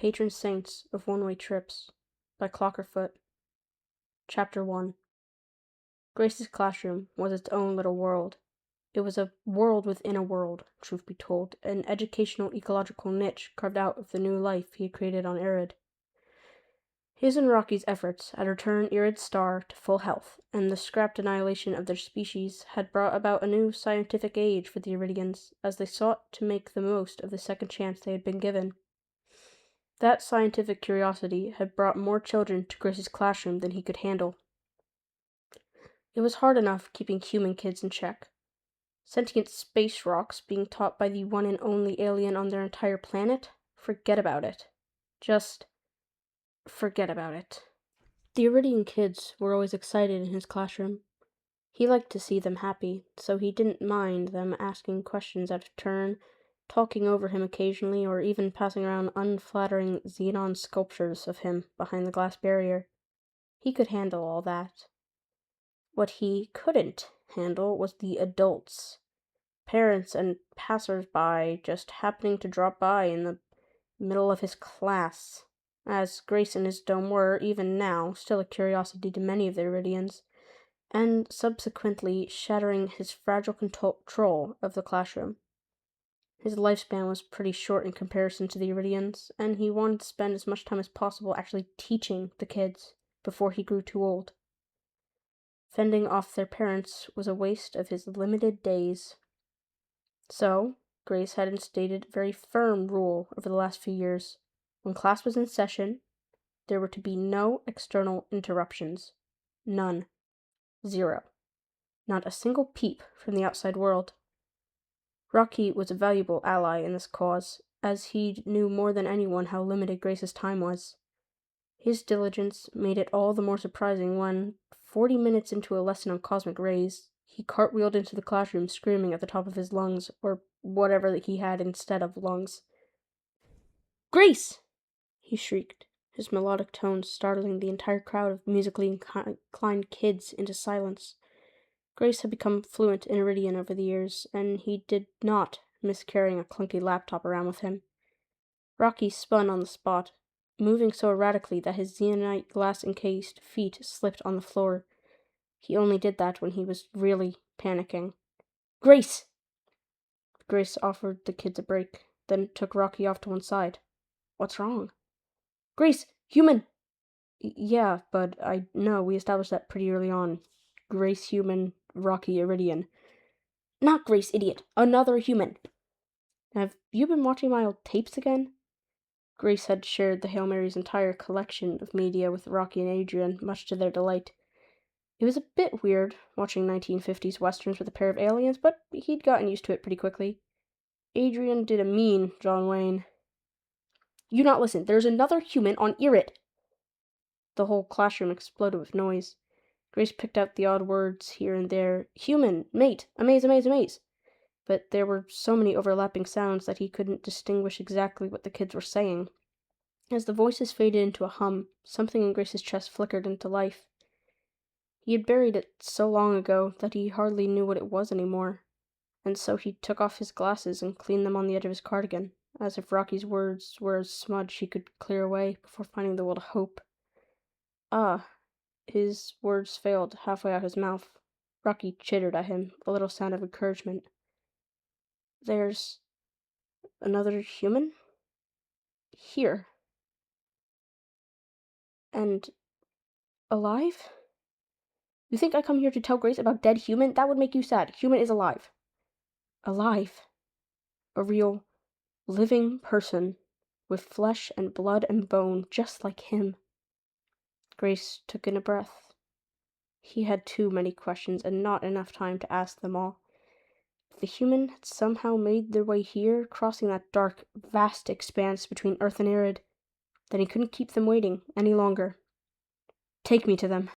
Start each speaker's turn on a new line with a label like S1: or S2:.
S1: Patron Saints of One-Way Trips by Clockerfoot. Chapter 1. Grace's classroom was its own little world. It was a world within a world, truth be told, an educational ecological niche carved out of the new life he had created on Irid. His and Rocky's efforts had returned Irid's star to full health, and the scrapped annihilation of their species had brought about a new scientific age for the Iridians, as they sought to make the most of the second chance they had been given. That scientific curiosity had brought more children to Grace's classroom than he could handle. It was hard enough keeping human kids in check. Sentient space rocks being taught by the one and only alien on their entire planet? Forget about it. Just forget about it. The Iridian kids were always excited in his classroom. He liked to see them happy, so he didn't mind them asking questions out of turn, talking over him occasionally, or even passing around unflattering xenon sculptures of him behind the glass barrier. He could handle all that. What he couldn't handle was the adults. Parents and passers-by just happening to drop by in the middle of his class, as Grace and his dome were, even now, still a curiosity to many of the Iridians, and subsequently shattering his fragile control of the classroom. His lifespan was pretty short in comparison to the Iridians, and he wanted to spend as much time as possible actually teaching the kids before he grew too old. Fending off their parents was a waste of his limited days. So, Grace had instated a very firm rule over the last few years. When class was in session, there were to be no external interruptions. None. Zero. Not a single peep from the outside world. Rocky was a valuable ally in this cause, as he knew more than anyone how limited Grace's time was. His diligence made it all the more surprising when, 40 minutes into a lesson on cosmic rays, he cartwheeled into the classroom screaming at the top of his lungs, or whatever that he had instead of lungs. "Grace!" he shrieked, his melodic tones startling the entire crowd of musically inclined kids into silence. Grace had become fluent in Iridian over the years, and he did not miss carrying a clunky laptop around with him. Rocky spun on the spot, moving so erratically that his xenonite glass-encased feet slipped on the floor. He only did that when he was really panicking. "Grace!" Grace offered the kids a break, then took Rocky off to one side. "What's wrong?" "Grace! Human!" "Yeah, bud, I know, we established that pretty early on. Grace human, Rocky Iridian." "Not Grace, idiot! Another human!" "Have you been watching my old tapes again?" Grace had shared the Hail Mary's entire collection of media with Rocky and Adrian, much to their delight. It was a bit weird, watching 1950s westerns with a pair of aliens, but he'd gotten used to it pretty quickly. Adrian did a mean John Wayne. "You not listen, there's another human on Irid!" The whole classroom exploded with noise. Grace picked out the odd words here and there. Human, mate, amaze, amaze, amaze. But there were so many overlapping sounds that he couldn't distinguish exactly what the kids were saying. As the voices faded into a hum, something in Grace's chest flickered into life. He had buried it so long ago that he hardly knew what it was anymore, and so he took off his glasses and cleaned them on the edge of his cardigan, as if Rocky's words were a smudge he could clear away before finding the will to hope. Ah, his words failed halfway out his mouth. Rocky chittered at him, a little sound of encouragement. "There's another human? Here. And alive? You think I come here to tell Grace about dead human? That would make you sad. Human is alive." Alive. A real, living person, with flesh and blood and bone, just like him. Grace took in a breath. He had too many questions, and not enough time to ask them all. If the human had somehow made their way here, crossing that dark, vast expanse between Earth and Irid, then he couldn't keep them waiting any longer. "Take me to them,"